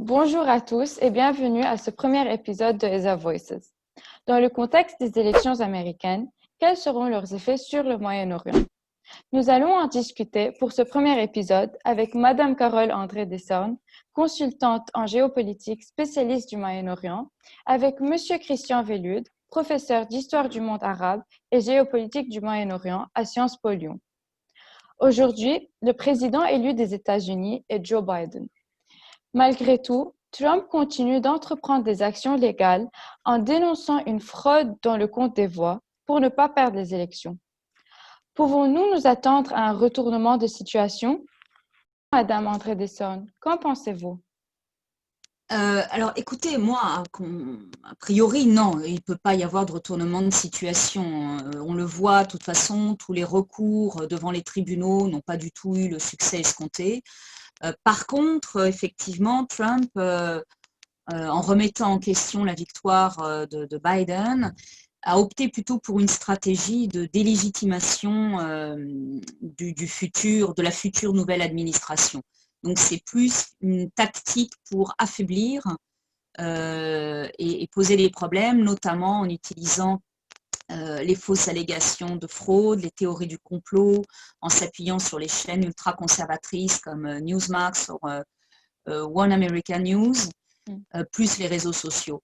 Bonjour à tous et bienvenue à ce premier épisode de ESA Voices. Dans le contexte des élections américaines, quels seront leurs effets sur le Moyen-Orient? Nous allons en discuter pour ce premier épisode avec Madame Carole André Desornes, consultante en géopolitique spécialiste du Moyen-Orient, avec Monsieur Christian Vellude, professeur d'histoire du monde arabe et géopolitique du Moyen-Orient à Sciences Po Lyon. Aujourd'hui, le président élu des États-Unis est Joe Biden. Malgré tout, Trump continue d'entreprendre des actions légales en dénonçant une fraude dans le compte des voix pour ne pas perdre les élections. Pouvons-nous nous attendre à un retournement de situation? Madame André Desornes, qu'en pensez-vous? Alors écoutez, moi, a priori, non, il ne peut pas y avoir de retournement de situation. On le voit, de toute façon, tous les recours devant les tribunaux n'ont pas du tout eu le succès escompté. Par contre, effectivement, Trump, en remettant en question la victoire de Biden, a opté plutôt pour une stratégie de délégitimation de la future nouvelle administration. Donc c'est plus une tactique pour affaiblir et poser des problèmes, notamment en utilisant les fausses allégations de fraude, les théories du complot, en s'appuyant sur les chaînes ultra-conservatrices comme Newsmax ou One American News, plus les réseaux sociaux.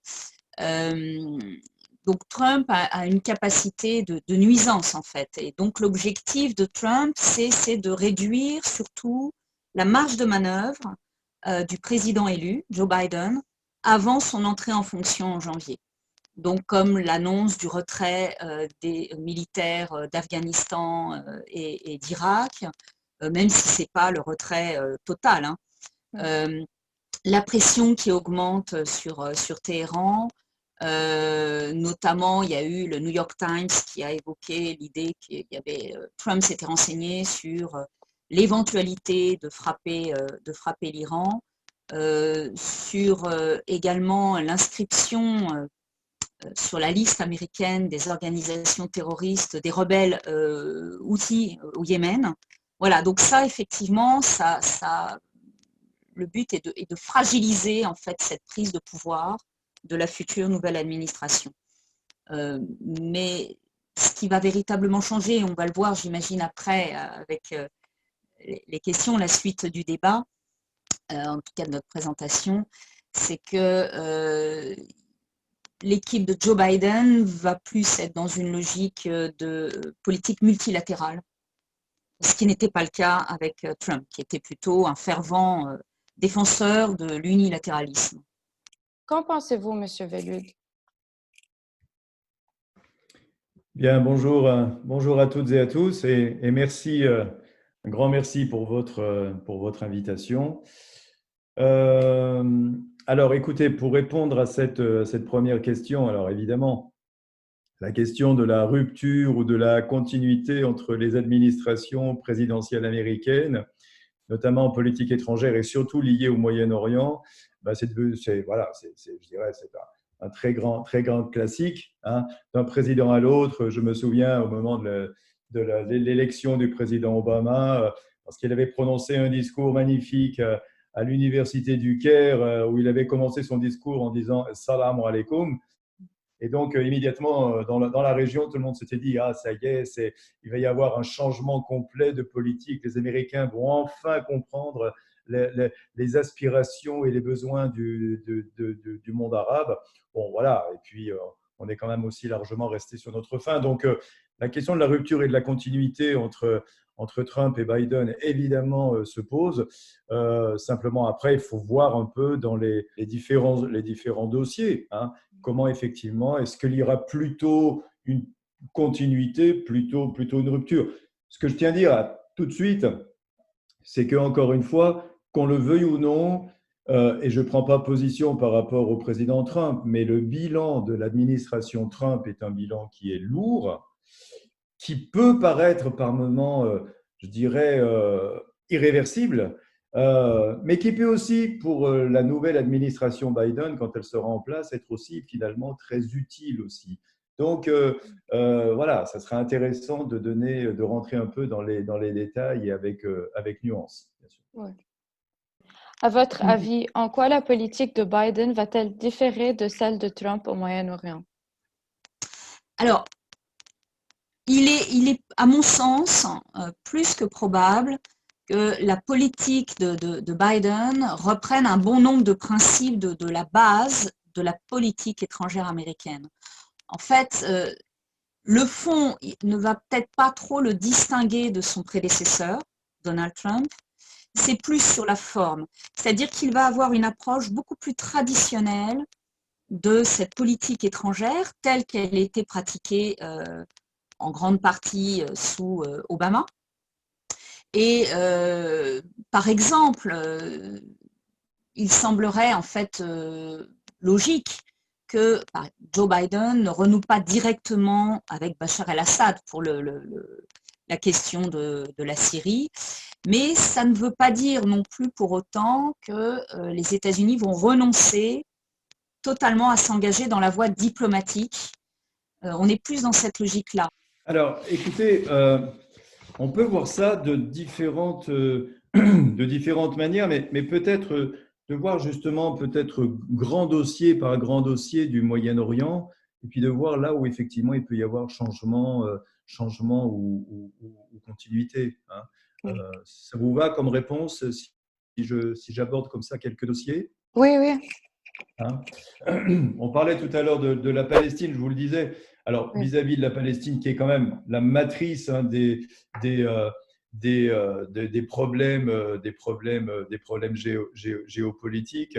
Donc Trump a une capacité de nuisance en fait. Et donc l'objectif de Trump, c'est de réduire surtout la marge de manœuvre du président élu, Joe Biden, avant son entrée en fonction en janvier. Donc comme l'annonce du retrait des militaires d'Afghanistan et d'Irak, même si ce n'est pas le retrait total, hein. La pression qui augmente sur Téhéran, notamment il y a eu le New York Times qui a évoqué l'idée qu'il y avait, Trump s'était renseigné sur l'éventualité de frapper l'Iran, sur également l'inscription sur la liste américaine des organisations terroristes, des rebelles Houthis au Yémen. Voilà, donc ça effectivement, le but est de fragiliser en fait cette prise de pouvoir de la future nouvelle administration. Mais ce qui va véritablement changer, on va le voir j'imagine après avec les questions, la suite du débat, en tout cas de notre présentation, c'est que l'équipe de Joe Biden va plus être dans une logique de politique multilatérale, ce qui n'était pas le cas avec Trump, qui était plutôt un fervent défenseur de l'unilatéralisme. Qu'en pensez-vous, Monsieur Vellude? Bien, bonjour à toutes et à tous et merci, un grand merci pour votre invitation. Alors, écoutez, pour répondre à cette première question, alors évidemment, la question de la rupture ou de la continuité entre les administrations présidentielles américaines, notamment en politique étrangère et surtout liée au Moyen-Orient, voilà, je dirais, c'est un très grand classique, hein, d'un président à l'autre. Je me souviens au moment de l'élection du président Obama, parce qu'il avait prononcé un discours magnifique à l'université du Caire, où il avait commencé son discours en disant « Salam alaikum ». Et donc, immédiatement, dans la région, tout le monde s'était dit « Ah, ça y est, il va y avoir un changement complet de politique. Les Américains vont enfin comprendre les aspirations et les besoins du monde arabe. » Bon, voilà. Et puis, on est quand même aussi largement resté sur notre faim. Donc, la question de la rupture et de la continuité entre Trump et Biden, évidemment, se pose. Simplement, après, il faut voir un peu dans les différents dossiers, hein, comment effectivement, est-ce qu'il y aura plutôt une continuité, plutôt une rupture? Ce que je tiens à dire tout de suite, c'est qu'encore une fois, qu'on le veuille ou non, et je ne prends pas position par rapport au président Trump, mais le bilan de l'administration Trump est un bilan qui est lourd, qui peut paraître par moments, je dirais, irréversible, mais qui peut aussi, pour la nouvelle administration Biden, quand elle sera en place, être aussi finalement très utile aussi. Donc, voilà, ça sera intéressant de rentrer un peu dans les détails et avec nuance, bien sûr. Ouais. À votre avis, en quoi la politique de Biden va-t-elle différer de celle de Trump au Moyen-Orient? Alors, il est, à mon sens, plus que probable que la politique de Biden reprenne un bon nombre de principes de la base de la politique étrangère américaine. En fait, le fond ne va peut-être pas trop le distinguer de son prédécesseur, Donald Trump, c'est plus sur la forme. C'est-à-dire qu'il va avoir une approche beaucoup plus traditionnelle de cette politique étrangère telle qu'elle a été pratiquée en grande partie sous Obama. Et par exemple, il semblerait en fait logique que Joe Biden ne renoue pas directement avec Bachar el-Assad pour la question de la Syrie, mais ça ne veut pas dire non plus pour autant que les États-Unis vont renoncer totalement à s'engager dans la voie diplomatique. On est plus dans cette logique-là. Alors, écoutez, on peut voir ça de différentes manières, mais peut-être de voir justement peut-être grand dossier par grand dossier du Moyen-Orient, et puis de voir là où effectivement il peut y avoir changement ou continuité. Hein. Ça vous va comme réponse si j'aborde comme ça quelques dossiers? Oui, oui. Hein. On parlait tout à l'heure de la Palestine, je vous le disais. Alors, vis-à-vis de la Palestine, qui est quand même la matrice des problèmes géopolitiques,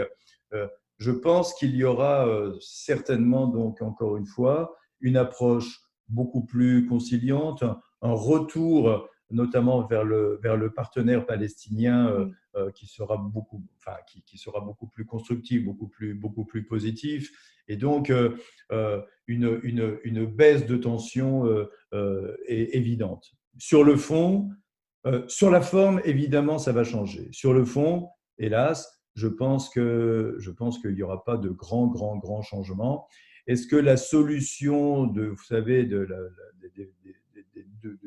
je pense qu'il y aura certainement, donc encore une fois, une approche beaucoup plus conciliante, un retour notamment vers le partenaire palestinien qui sera qui sera beaucoup plus constructif, beaucoup plus positif, et donc une baisse de tension est évidente. Sur le fond, sur la forme, évidemment, ça va changer. Sur le fond, hélas, je pense qu'il n'y aura pas de grands changements. Est-ce que la solution vous savez, de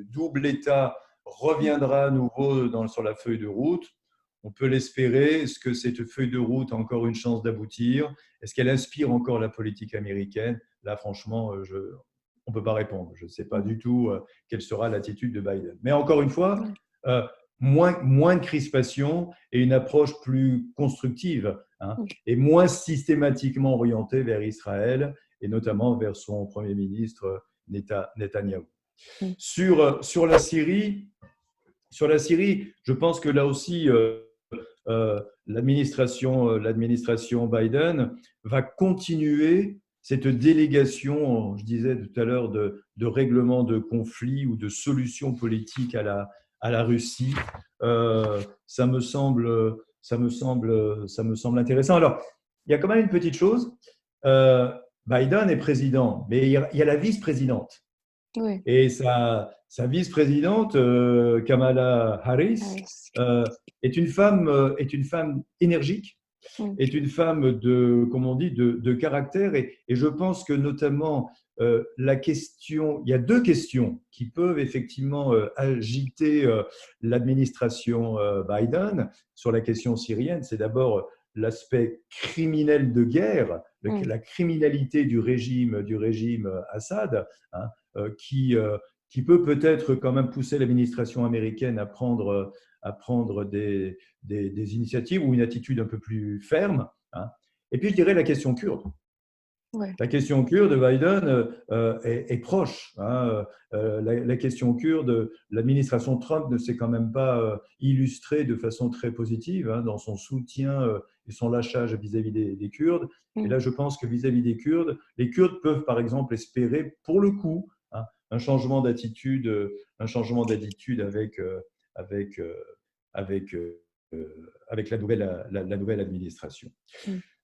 double État reviendra à nouveau sur la feuille de route? On peut l'espérer. Est-ce que cette feuille de route a encore une chance d'aboutir? Est-ce qu'elle inspire encore la politique américaine? Là, franchement, on ne peut pas répondre. Je ne sais pas du tout quelle sera l'attitude de Biden. Mais encore une fois, moins de crispation et une approche plus constructive, hein, et moins systématiquement orientée vers Israël et notamment vers son Premier ministre Netanyahou. Sur la Syrie, je pense que là aussi, l'administration Biden va continuer cette délégation, je disais tout à l'heure, de règlement de conflits ou de solutions politiques à la Russie. Ça me semble intéressant. Alors, il y a quand même une petite chose. Biden est président, mais il y a la vice-présidente. Oui. Et sa vice-présidente, Kamala Harris, est une femme énergique, est une femme comme on dit, de caractère. Et je pense que notamment, il y a deux questions qui peuvent effectivement agiter l'administration Biden sur la question syrienne. C'est d'abord l'aspect criminel de guerre, la criminalité du régime Assad, hein, qui peut-être quand même pousser l'administration américaine à prendre des initiatives ou une attitude un peu plus ferme. Hein. Et puis, je dirais la question kurde. Ouais. La question kurde de Biden est proche. Hein. La question kurde, l'administration Trump ne s'est quand même pas illustrée de façon très positive dans son soutien et son lâchage vis-à-vis des Kurdes. Et là, je pense que vis-à-vis des Kurdes, les Kurdes peuvent par exemple espérer, pour le coup, un changement d'attitude avec la nouvelle administration.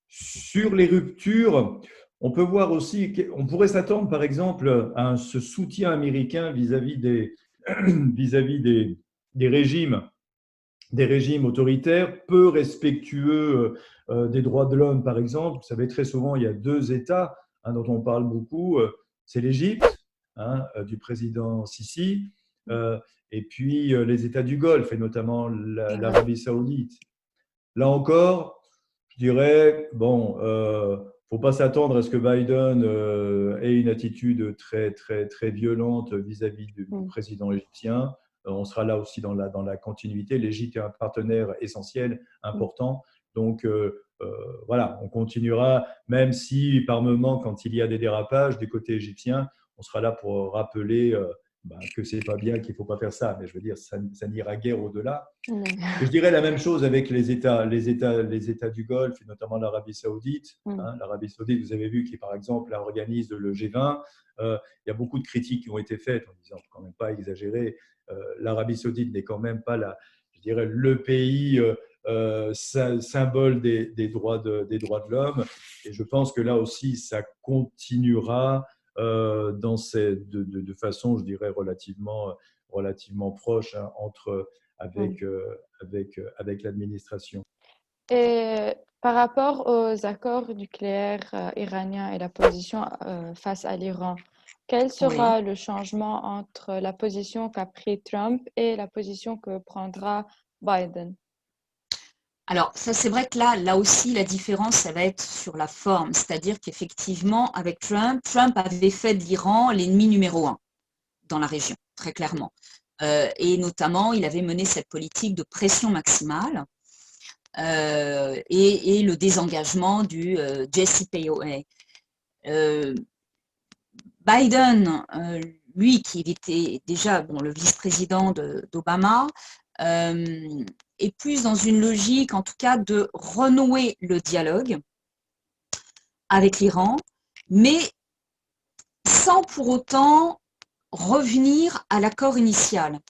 Sur les ruptures, on peut voir aussi, on pourrait s'attendre par exemple à ce soutien américain vis-à-vis des régimes autoritaires, peu respectueux des droits de l'homme, par exemple. Vous savez, très souvent, il y a deux États dont on parle beaucoup. C'est l'Égypte, du président Sisi, et puis les États du Golfe, et notamment l'Arabie saoudite. là encore, je dirais, bon, faut pas s'attendre à ce que Biden ait une attitude très, très, très violente vis-à-vis du président égyptien. On sera là aussi dans la continuité. L'Égypte est un partenaire essentiel, important. Donc, voilà, on continuera, même si par moment, quand il y a des dérapages du côté égyptien, on sera là pour rappeler que c'est pas bien, qu'il ne faut pas faire ça. Mais je veux dire, ça n'ira guère au-delà. Et je dirais la même chose avec les États du Golfe, et notamment l'Arabie Saoudite. L'Arabie Saoudite, vous avez vu, qui par exemple là, organise le G20. Il y a beaucoup de critiques qui ont été faites en disant, quand même pas exagérer, l'Arabie Saoudite n'est quand même pas je dirais, le pays symbole des droits de l'homme. Et je pense que là aussi, ça continuera de façon, je dirais, relativement proche avec l'administration. Et par rapport aux accords nucléaires iraniens et la position face à l'Iran, quel sera le changement entre la position qu'a pris Trump et la position que prendra Biden? Alors, ça, c'est vrai que là aussi, la différence, ça va être sur la forme. C'est-à-dire qu'effectivement, avec Trump avait fait de l'Iran l'ennemi numéro 1 dans la région, très clairement. Et notamment, il avait mené cette politique de pression maximale et le désengagement du JCPOA. Biden, lui, qui était déjà le vice-président d'Obama, est plus dans une logique, en tout cas, de renouer le dialogue avec l'Iran, mais sans pour autant revenir à l'accord initial.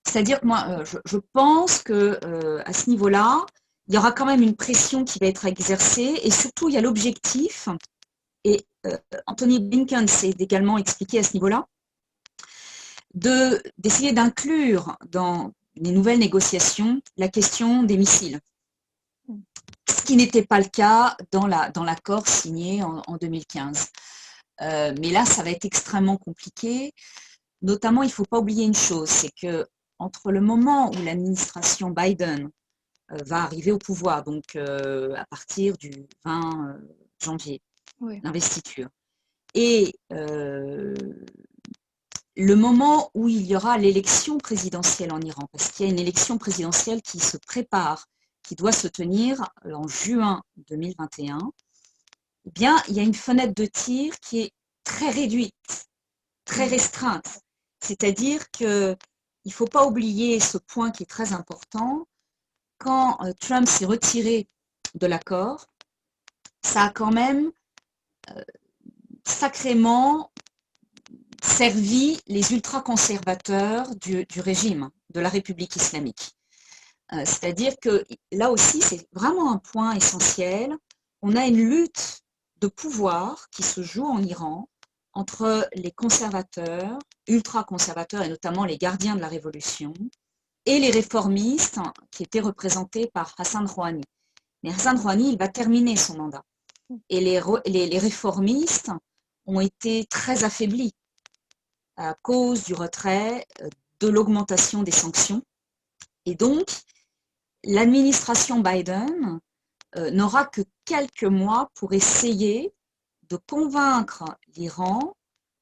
C'est-à-dire que moi, je pense qu'à ce niveau-là, il y aura quand même une pression qui va être exercée, et surtout, il y a l'objectif, et Anthony Blinken s'est également expliqué à ce niveau-là, d'essayer d'inclure dans les nouvelles négociations la question des missiles, ce qui n'était pas le cas dans l'accord signé en 2015. Mais là, ça va être extrêmement compliqué. Notamment, il ne faut pas oublier une chose, c'est que entre le moment où l'administration Biden va arriver au pouvoir, donc à partir du 20 janvier, l'investiture, et le moment où il y aura l'élection présidentielle en Iran, parce qu'il y a une élection présidentielle qui se prépare, qui doit se tenir en juin 2021, eh bien, il y a une fenêtre de tir qui est très réduite, très restreinte. C'est-à-dire qu'il ne faut pas oublier ce point qui est très important. Quand Trump s'est retiré de l'accord, ça a quand même sacrément servi les ultra-conservateurs du régime, de la République islamique. C'est-à-dire que là aussi, c'est vraiment un point essentiel. On a une lutte de pouvoir qui se joue en Iran entre les conservateurs, ultra-conservateurs et notamment les gardiens de la révolution, et les réformistes qui étaient représentés par Hassan Rouhani. Mais Hassan Rouhani, il va terminer son mandat. Et les réformistes ont été très affaiblis à cause du retrait, de l'augmentation des sanctions. Et donc, l'administration Biden n'aura que quelques mois pour essayer de convaincre l'Iran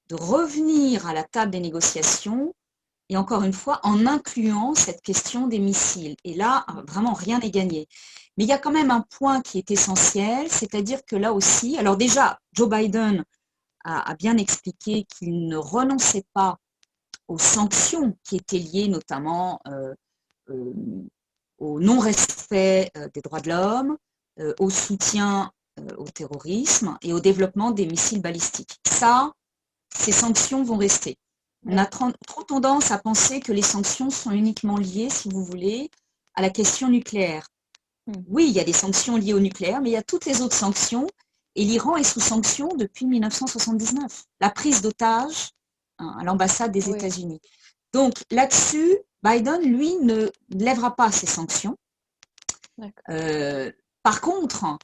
de revenir à la table des négociations, et encore une fois, en incluant cette question des missiles. Et là, vraiment, rien n'est gagné. Mais il y a quand même un point qui est essentiel, c'est-à-dire que là aussi, alors déjà, Joe Biden a bien expliqué qu'il ne renonçait pas aux sanctions qui étaient liées notamment au non-respect des droits de l'homme, au soutien au terrorisme et au développement des missiles balistiques. Ça, ces sanctions vont rester. On a trop tendance à penser que les sanctions sont uniquement liées, si vous voulez, à la question nucléaire. Oui, il y a des sanctions liées au nucléaire, mais il y a toutes les autres sanctions, et l'Iran est sous sanctions depuis 1979. La prise d'otages à l'ambassade des États-Unis. Donc là-dessus, Biden, lui, ne lèvera pas ces sanctions. Par contre,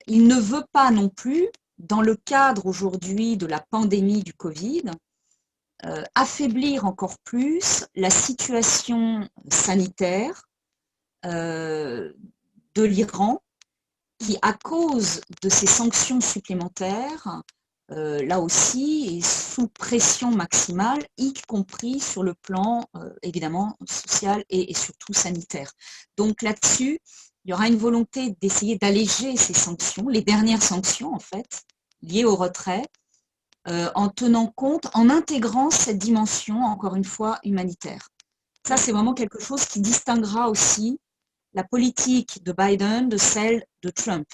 il ne veut pas non plus, dans le cadre aujourd'hui de la pandémie du Covid, affaiblir encore plus la situation sanitaire de l'Iran qui, à cause de ces sanctions supplémentaires, là aussi, est sous pression maximale, y compris sur le plan, évidemment, social et surtout sanitaire. Donc là-dessus, il y aura une volonté d'essayer d'alléger ces sanctions, les dernières sanctions, en fait, liées au retrait, en tenant compte, en intégrant cette dimension, encore une fois, humanitaire. Ça, c'est vraiment quelque chose qui distinguera aussi la politique de Biden de celle de Trump.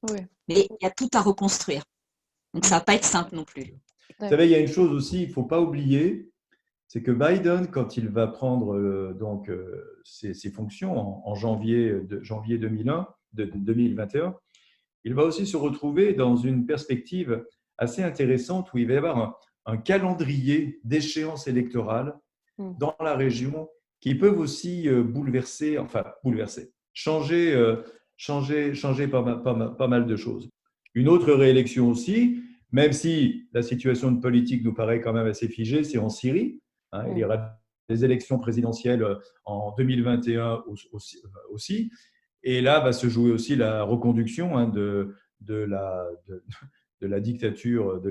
Oui. Mais il y a tout à reconstruire. Donc, ça ne va pas être simple non plus. Vous savez, il y a une chose aussi, il ne faut pas oublier, c'est que Biden, quand il va prendre ses fonctions en janvier 2021, il va aussi se retrouver dans une perspective assez intéressante où il va y avoir un calendrier d'échéances électorales dans la région qui peuvent aussi changer pas mal de choses. Une autre réélection aussi, même si la situation de politique nous paraît quand même assez figée, c'est en Syrie. Il y aura des élections présidentielles en 2021 aussi. Et là va se jouer aussi la reconduction de la dictature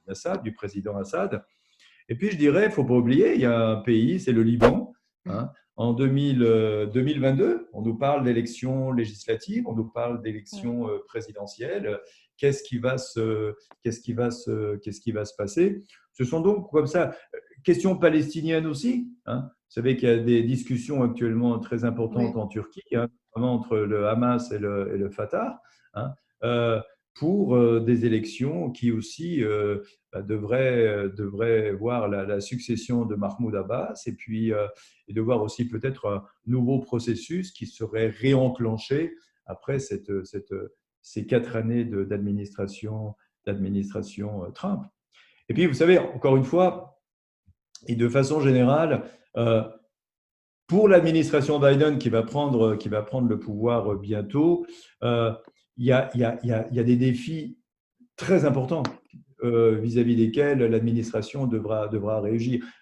d'Assad, du président Assad. Et puis, je dirais, il ne faut pas oublier, il y a un pays, c'est le Liban. En 2022, on nous parle d'élections législatives, on nous parle d'élections présidentielles. Qu'est-ce qui va se passer? Ce sont donc comme ça. Question palestinienne aussi. Vous savez qu'il y a des discussions actuellement très importantes en Turquie, notamment entre le Hamas et le Fatah, pour des élections qui aussi devraient voir la succession de Mahmoud Abbas et puis et de voir aussi peut-être un nouveau processus qui serait réenclenché après ces 4 années d'administration Trump. Et puis, vous savez, encore une fois, et de façon générale, pour l'administration Biden qui va prendre le pouvoir bientôt, il y a des défis très importants vis-à-vis desquels l'administration devra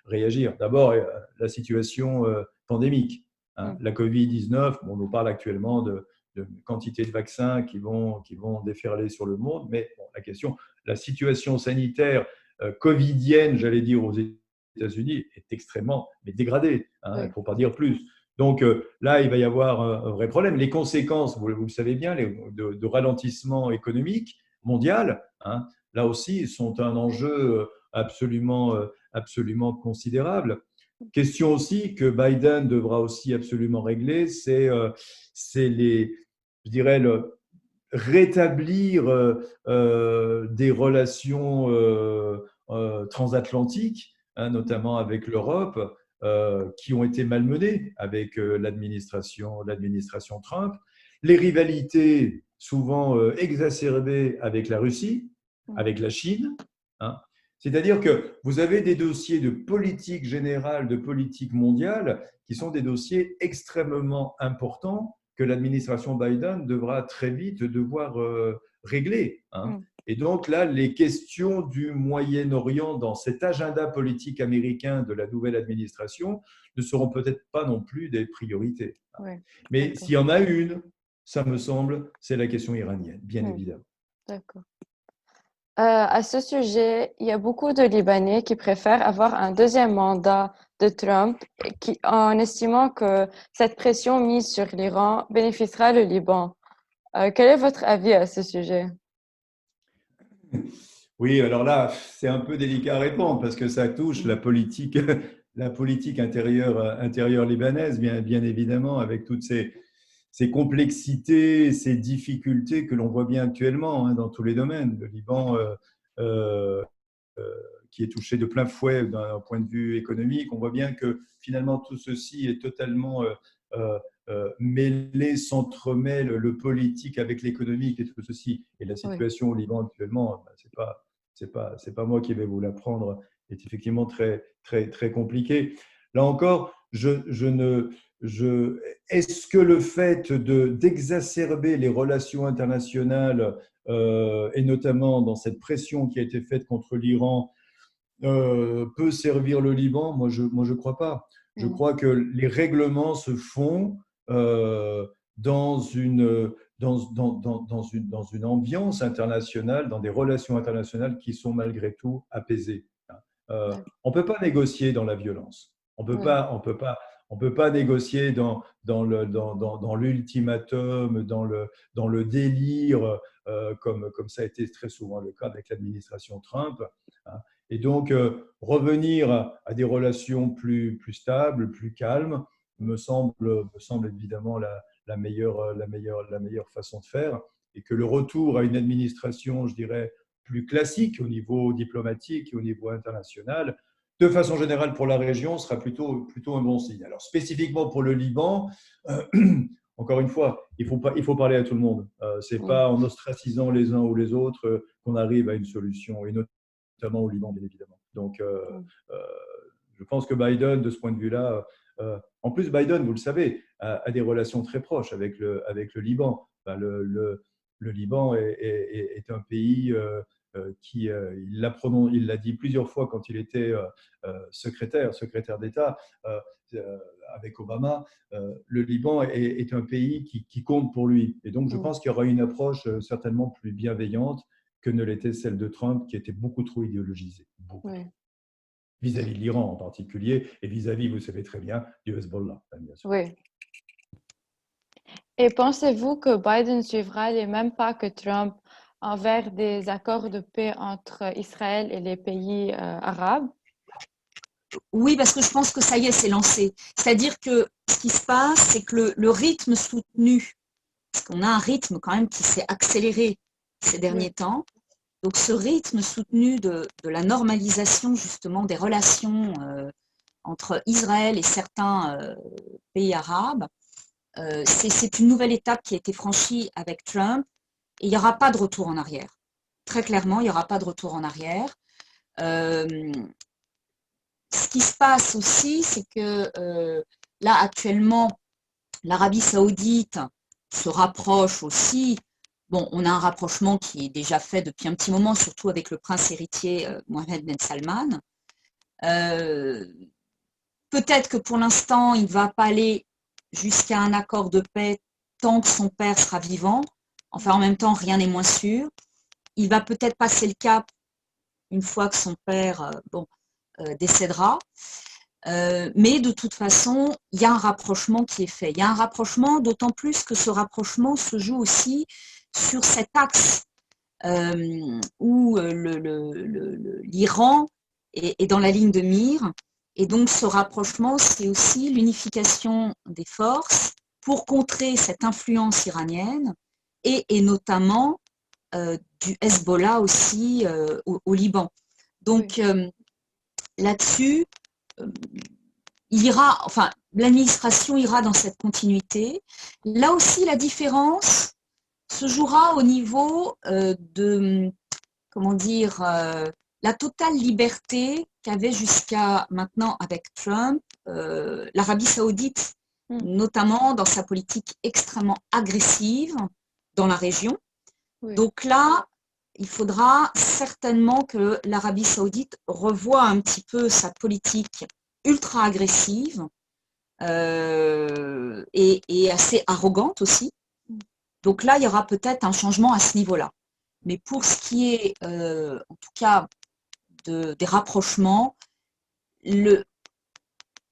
réagir. D'abord, la situation pandémique. La Covid-19, on nous parle actuellement de quantité de vaccins qui vont déferler sur le monde, mais la situation sanitaire covidienne, j'allais dire, aux États-Unis est extrêmement dégradée, il ne faut pas dire plus. Donc là, il va y avoir un vrai problème. Les conséquences, vous le savez bien, de ralentissement économique mondial, là aussi, sont un enjeu absolument considérable. Question aussi que Biden devra aussi absolument régler, c'est je dirais, rétablir des relations transatlantiques, notamment avec l'Europe, qui ont été malmenées avec l'administration Trump. Les rivalités souvent exacerbées avec la Russie, avec la Chine. C'est-à-dire que vous avez des dossiers de politique générale, de politique mondiale, qui sont des dossiers extrêmement importants que l'administration Biden devra très vite devoir régler. Et donc là, les questions du Moyen-Orient dans cet agenda politique américain de la nouvelle administration ne seront peut-être pas non plus des priorités. Mais s'il y en a une, ça me semble, c'est la question iranienne, bien évidemment. D'accord. À ce sujet, il y a beaucoup de Libanais qui préfèrent avoir un deuxième mandat de Trump en estimant que cette pression mise sur l'Iran bénéficiera le Liban. Quel est votre avis à ce sujet? Oui, alors là, c'est un peu délicat à répondre parce que ça touche la politique intérieure libanaise, bien évidemment, avec toutes ces complexités, ces difficultés que l'on voit bien actuellement dans tous les domaines. Le Liban, qui est touché de plein fouet d'un point de vue économique, on voit bien que finalement tout ceci est totalement mêlé, s'entremêle le politique avec l'économique et tout ceci. Et la situation au Liban actuellement, c'est pas moi qui vais vous l'apprendre, est effectivement très, très, très compliquée. Là encore, est-ce que le fait d'exacerber les relations internationales, et notamment dans cette pression qui a été faite contre l'Iran, peut servir le Liban? Moi, je crois pas. Je crois que les règlements se font dans une ambiance internationale, dans des relations internationales qui sont malgré tout apaisées. On ne peut pas négocier dans la violence. On peut pas négocier dans l'ultimatum, dans le délire, comme ça a été très souvent le cas avec l'administration Trump. Hein. Et donc, revenir à des relations plus stables, plus calmes, me semble évidemment la meilleure façon de faire. Et que le retour à une administration, je dirais, plus classique au niveau diplomatique et au niveau international, de façon générale pour la région, sera plutôt un bon signe. Alors spécifiquement pour le Liban, encore une fois, il faut parler à tout le monde. Ce n'est pas en ostracisant les uns ou les autres qu'on arrive à une solution, et notamment au Liban, bien évidemment. Donc, je pense que Biden, de ce point de vue-là, en plus, Biden, vous le savez, a des relations très proches avec le Liban. Enfin, le Liban est un pays qui, il l'a dit plusieurs fois quand il était secrétaire d'État avec Obama, le Liban est un pays qui compte pour lui. Et donc, je pense qu'il y aura une approche certainement plus bienveillante que ne l'était celle de Trump, qui était beaucoup trop idéologisée. Vis-à-vis de l'Iran en particulier, et vis-à-vis, vous savez très bien, du Hezbollah, bien sûr. Oui. Et pensez-vous que Biden suivra les mêmes pas que Trump envers des accords de paix entre Israël et les pays arabes? Oui, parce que je pense que ça y est, c'est lancé. C'est-à-dire que ce qui se passe, c'est que le rythme soutenu, parce qu'on a un rythme quand même qui s'est accéléré ces derniers temps, donc ce rythme soutenu de la normalisation justement des relations entre Israël et certains pays arabes, c'est une nouvelle étape qui a été franchie avec Trump, et il n'y aura pas de retour en arrière. Très clairement, il n'y aura pas de retour en arrière. Ce qui se passe aussi, c'est que là, actuellement, l'Arabie saoudite se rapproche aussi. Bon, on a un rapprochement qui est déjà fait depuis un petit moment, surtout avec le prince héritier Mohammed Ben Salman. Peut-être que pour l'instant, il ne va pas aller jusqu'à un accord de paix tant que son père sera vivant. Enfin, en même temps, rien n'est moins sûr. Il va peut-être passer le cap une fois que son père décédera. Mais de toute façon, il y a un rapprochement qui est fait. Il y a un rapprochement, d'autant plus que ce rapprochement se joue aussi sur cet axe où l'Iran est dans la ligne de mire. Et donc, ce rapprochement, c'est aussi l'unification des forces pour contrer cette influence iranienne et notamment du Hezbollah aussi au Liban. Donc, là-dessus, l'administration ira dans cette continuité. Là aussi, la différence se jouera au niveau de, comment dire, la totale liberté qu'avait jusqu'à maintenant avec Trump l'Arabie saoudite, notamment dans sa politique extrêmement agressive dans la région. Donc là, il faudra certainement que l'Arabie saoudite revoie un petit peu sa politique ultra agressive et assez arrogante aussi. Donc là, il y aura peut-être un changement à ce niveau-là. Mais pour ce qui est, en tout cas, des rapprochements,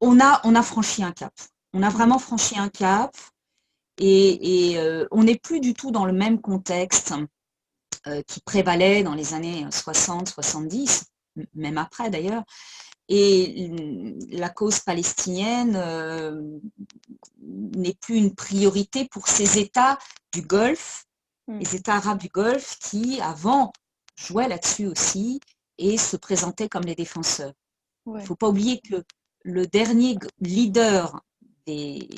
on a franchi un cap. On a vraiment franchi un cap et on n'est plus du tout dans le même contexte qui prévalait dans les années 60, 70, même après d'ailleurs. Et la cause palestinienne n'est plus une priorité pour ces États du Golfe, les États arabes du Golfe qui, avant, jouaient là-dessus aussi et se présentaient comme les défenseurs. Il ne faut pas oublier que le dernier leader des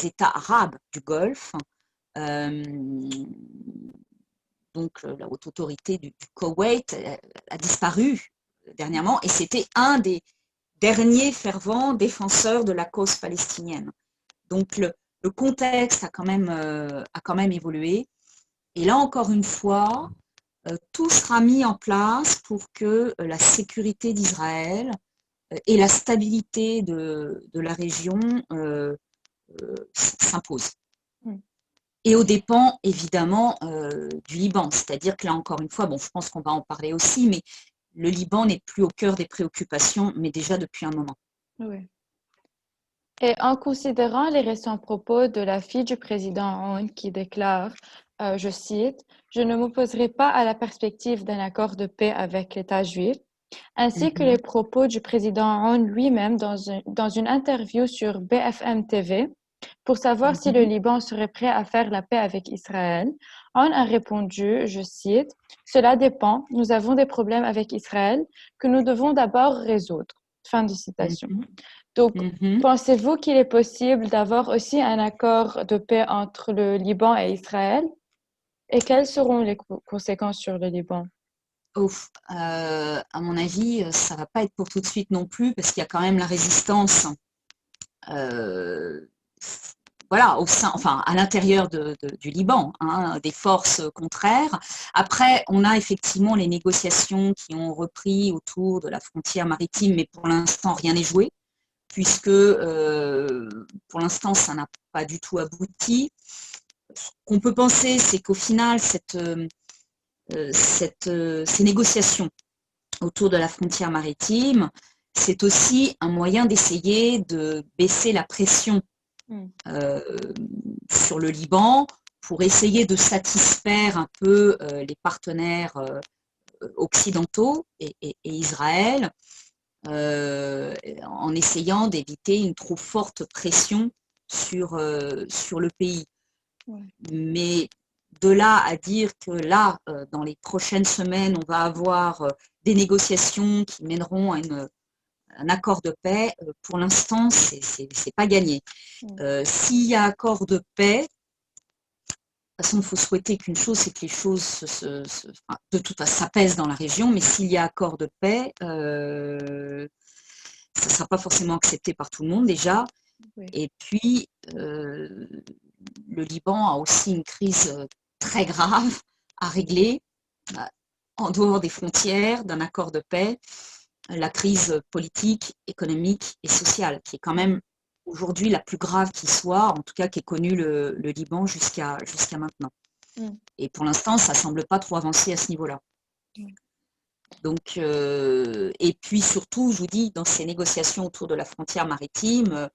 États arabes du Golfe, donc la haute autorité du Koweït, a disparu dernièrement, et c'était un des derniers fervents défenseurs de la cause palestinienne. Donc le contexte a quand même évolué. Et là, encore une fois, tout sera mis en place pour que la sécurité d'Israël et la stabilité de la région s'impose. Mm. Et aux dépens, évidemment, du Liban. C'est-à-dire que là, encore une fois, bon, je pense qu'on va en parler aussi, mais le Liban n'est plus au cœur des préoccupations, mais déjà depuis un moment. Oui. Et en considérant les récents propos de la fille du président Hoon qui déclare, je cite, « Je ne m'opposerai pas à la perspective d'un accord de paix avec l'État juif », ainsi que les propos du président Hoon lui-même dans une interview sur BFM TV pour savoir si le Liban serait prêt à faire la paix avec Israël. Hoon a répondu, je cite, « Cela dépend, nous avons des problèmes avec Israël que nous devons d'abord résoudre ». Fin de citation. Donc, pensez-vous qu'il est possible d'avoir aussi un accord de paix entre le Liban et Israël? Et quelles seront les conséquences sur le Liban? À mon avis, ça ne va pas être pour tout de suite non plus, parce qu'il y a quand même la résistance voilà, à l'intérieur du Liban, hein, des forces contraires. Après, on a effectivement les négociations qui ont repris autour de la frontière maritime, mais pour l'instant, rien n'est joué, puisque pour l'instant, ça n'a pas du tout abouti. Ce qu'on peut penser, c'est qu'au final, ces négociations autour de la frontière maritime, c'est aussi un moyen d'essayer de baisser la pression sur le Liban pour essayer de satisfaire un peu les partenaires occidentaux et Israël en essayant d'éviter une trop forte pression sur le pays. Ouais. Mais de là à dire que là, dans les prochaines semaines, on va avoir des négociations qui mèneront à un accord de paix, pour l'instant, c'est pas gagné. S'il y a accord de paix, de toute façon, il faut souhaiter qu'une chose, c'est que les choses de toute façon s'apaisent dans la région, mais s'il y a accord de paix, ça ne sera pas forcément accepté par tout le monde déjà. Oui. Et puis, le Liban a aussi une crise très grave à régler, en dehors des frontières, d'un accord de paix, la crise politique, économique et sociale, qui est quand même aujourd'hui la plus grave qui soit, en tout cas qui ait connu le Liban jusqu'à maintenant. Et pour l'instant, ça ne semble pas trop avancer à ce niveau-là. Donc, et puis surtout, je vous dis, dans ces négociations autour de la frontière maritime,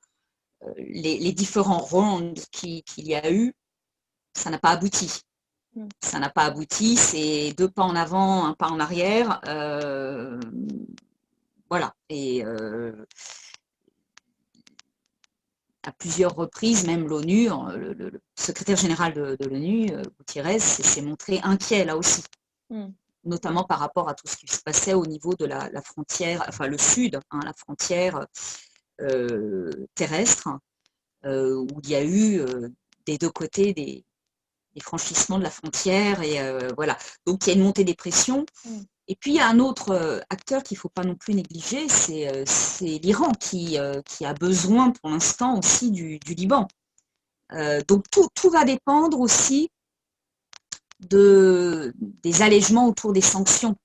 les différents rounds qu'il y a eu, ça n'a pas abouti. Ça n'a pas abouti, c'est 2 pas en avant, 1 pas en arrière. Voilà. Et à plusieurs reprises, même l'ONU, le secrétaire général de l'ONU, Guterres, s'est montré inquiet là aussi. Notamment par rapport à tout ce qui se passait au niveau de la frontière, enfin le sud, hein, la frontière terrestre, où il y a eu des 2 côtés des franchissements de la frontière, et voilà. Donc il y a une montée des pressions. Et puis il y a un autre acteur qu'il ne faut pas non plus négliger, c'est l'Iran qui a besoin pour l'instant aussi du Liban. Donc tout va dépendre aussi des allègements autour des sanctions.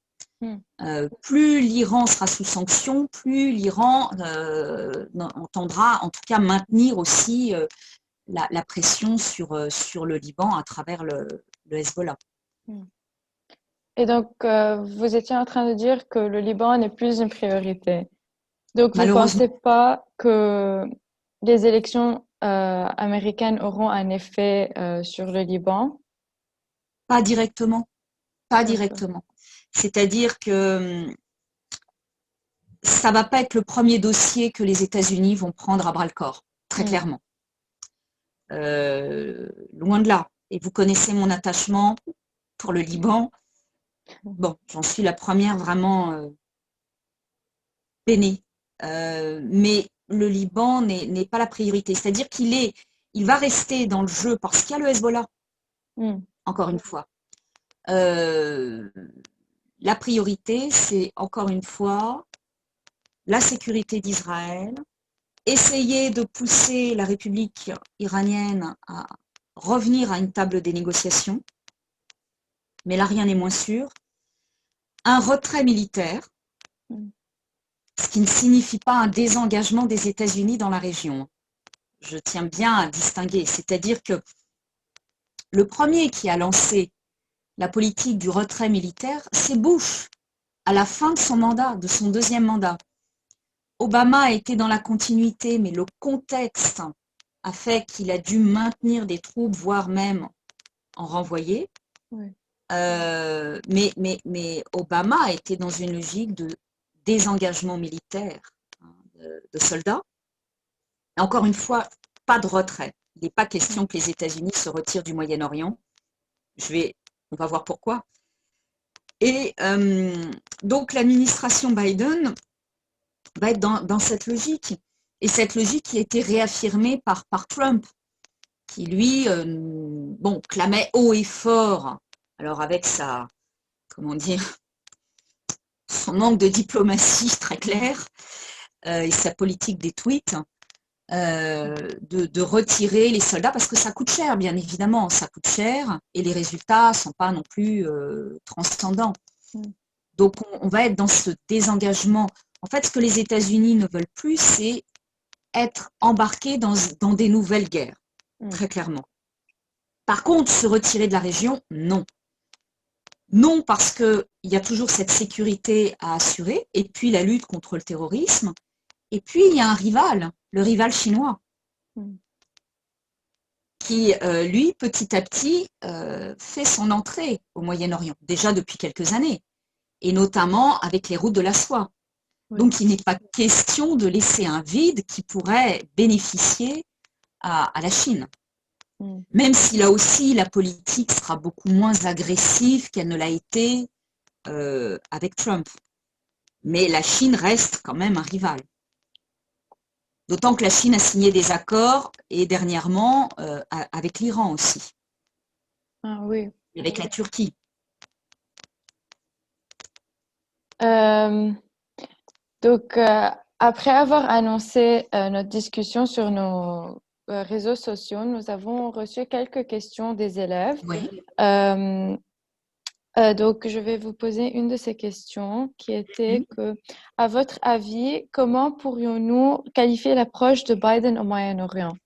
Plus l'Iran sera sous sanctions, plus l'Iran entendra en tout cas maintenir aussi la pression sur le Liban à travers le Hezbollah. Et donc, vous étiez en train de dire que le Liban n'est plus une priorité. Donc, vous ne pensez pas que les élections américaines auront un effet sur le Liban? Pas directement. Pas directement. C'est-à-dire que ça ne va pas être le premier dossier que les États-Unis vont prendre à bras-le-corps, très clairement. Loin de là. Et vous connaissez mon attachement pour le Liban. Bon, j'en suis la première vraiment peinée. Mais le Liban n'est pas la priorité. C'est-à-dire qu'il va rester dans le jeu parce qu'il y a le Hezbollah, encore une fois. La priorité, c'est encore une fois la sécurité d'Israël, essayer de pousser la République iranienne à revenir à une table des négociations, mais là rien n'est moins sûr, un retrait militaire, ce qui ne signifie pas un désengagement des États-Unis dans la région. je tiens bien à distinguer. C'est-à-dire que le premier qui a lancé la politique du retrait militaire, c'est Bush, à la fin de son mandat, de son deuxième mandat. Obama a été dans la continuité, mais le contexte a fait qu'il a dû maintenir des troupes, voire même en renvoyer. Oui. Mais Obama a été dans une logique de désengagement militaire, hein, de soldats. Et encore une fois, pas de retrait. Il n'est pas question que les États-Unis se retirent du Moyen-Orient. On va voir pourquoi. Et donc l'administration Biden va être dans cette logique. Et cette logique qui a été réaffirmée par Trump, qui lui, clamait haut et fort, alors avec son manque de diplomatie très clair et sa politique des tweets, de retirer les soldats, parce que ça coûte cher, bien évidemment, ça coûte cher, et les résultats ne sont pas non plus transcendants. Donc on va être dans ce désengagement. En fait, ce que les États-Unis ne veulent plus, c'est être embarqués dans des nouvelles guerres, très clairement. Par contre, se retirer de la région, non. Non, parce qu'il y a toujours cette sécurité à assurer, et puis la lutte contre le terrorisme, et puis il y a un rival, le rival chinois, qui, lui, petit à petit, fait son entrée au Moyen-Orient, déjà depuis quelques années, et notamment avec les routes de la soie. Oui. Donc, il n'est pas question de laisser un vide qui pourrait bénéficier à la Chine. Même si là aussi, la politique sera beaucoup moins agressive qu'elle ne l'a été avec Trump. Mais la Chine reste quand même un rival. D'autant que la Chine a signé des accords, et dernièrement, avec l'Iran aussi. Ah oui. Et avec la Turquie. Donc, après avoir annoncé notre discussion sur nos réseaux sociaux, nous avons reçu quelques questions des élèves. Oui. Donc, je vais vous poser une de ces questions qui était que, à votre avis, comment pourrions-nous qualifier l'approche de Biden au Moyen-Orient?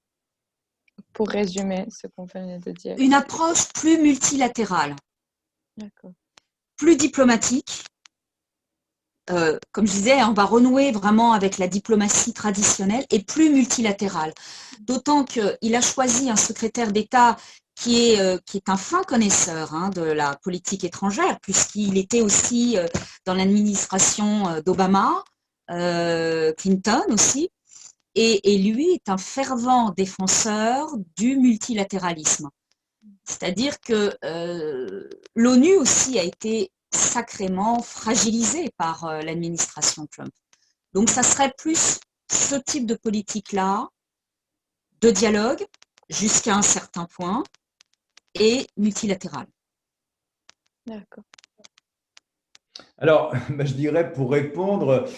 Pour résumer ce qu'on venait de dire. Une approche plus multilatérale. D'accord. Plus diplomatique. Comme je disais, on va renouer vraiment avec la diplomatie traditionnelle et plus multilatérale. D'autant qu'il a choisi un secrétaire d'État qui est un fin connaisseur de la politique étrangère, puisqu'il était aussi dans l'administration d'Obama, Clinton aussi, et lui est un fervent défenseur du multilatéralisme. C'est-à-dire que l'ONU aussi a été sacrément fragilisée par l'administration Trump. Donc, ça serait plus ce type de politique-là, de dialogue jusqu'à un certain point et multilatéral. D'accord. Alors, je dirais pour répondre,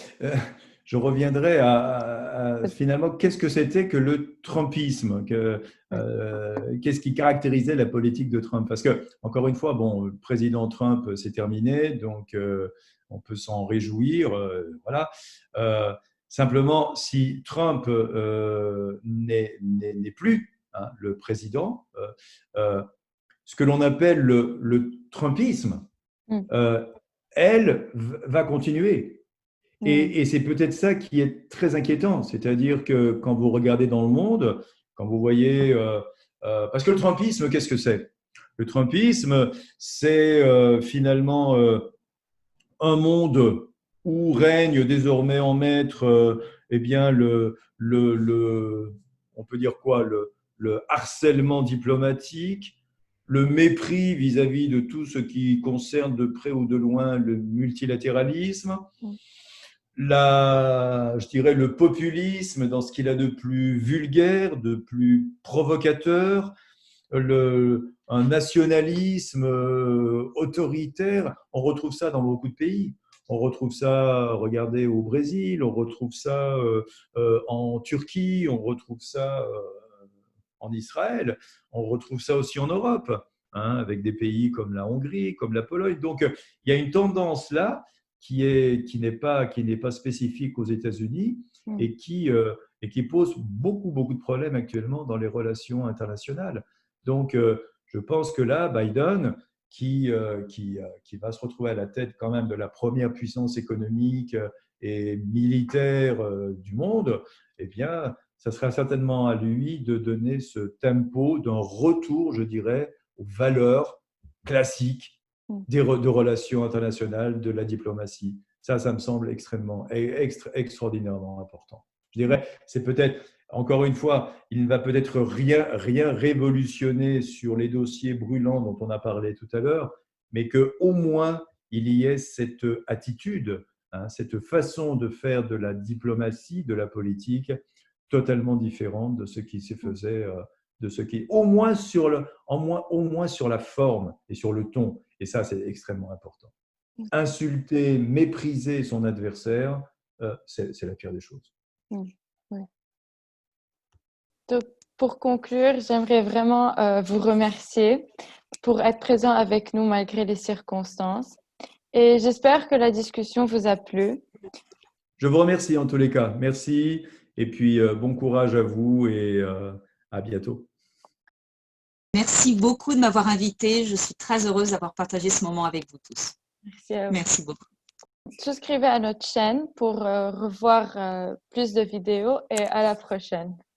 je reviendrai à finalement qu'est-ce que c'était que le Trumpisme, qu'est-ce qui caractérisait la politique de Trump. Parce que, encore une fois, bon, le président Trump, c'est terminé, donc on peut s'en réjouir. Voilà. Simplement, si Trump n'est plus le président, ce que l'on appelle le Trumpisme, elle va continuer. Et c'est peut-être ça qui est très inquiétant. C'est-à-dire que quand vous regardez dans le monde, quand vous voyez… parce que le Trumpisme, qu'est-ce que c'est? Le Trumpisme, c'est finalement un monde où règne désormais en maître eh bien, on peut dire quoi, le harcèlement diplomatique, le mépris vis-à-vis de tout ce qui concerne de près ou de loin le multilatéralisme, je dirais le populisme dans ce qu'il a de plus vulgaire, de plus provocateur, un nationalisme autoritaire. On retrouve ça dans beaucoup de pays. On retrouve ça, regardez, au Brésil, on retrouve ça en Turquie, on retrouve ça en Israël, on retrouve ça aussi en Europe, avec des pays comme la Hongrie, comme la Pologne. Donc, il y a une tendance là qui n'est pas spécifique aux États-Unis et qui pose beaucoup de problèmes actuellement dans les relations internationales. Donc, je pense que là, Biden, qui va se retrouver à la tête quand même de la première puissance économique et militaire du monde, eh bien, ça sera certainement à lui de donner ce tempo d'un retour, je dirais, aux valeurs classiques de relations internationales, de la diplomatie. Ça me semble extraordinairement important. Je dirais, c'est peut-être, encore une fois, il ne va peut-être rien révolutionner sur les dossiers brûlants dont on a parlé tout à l'heure, mais qu'au moins, il y ait cette attitude, cette façon de faire de la diplomatie, de la politique, totalement différente de ce qui se faisait, au moins sur la forme et sur le ton. Et ça, c'est extrêmement important. Insulter, mépriser son adversaire, c'est la pire des choses. Oui. Donc, pour conclure, j'aimerais vraiment vous remercier pour être présent avec nous malgré les circonstances. Et j'espère que la discussion vous a plu. Je vous remercie en tous les cas. Merci et puis bon courage à vous et à bientôt. Merci beaucoup de m'avoir invitée. Je suis très heureuse d'avoir partagé ce moment avec vous tous. Merci à vous. Merci beaucoup. Souscrivez à notre chaîne pour revoir plus de vidéos et à la prochaine.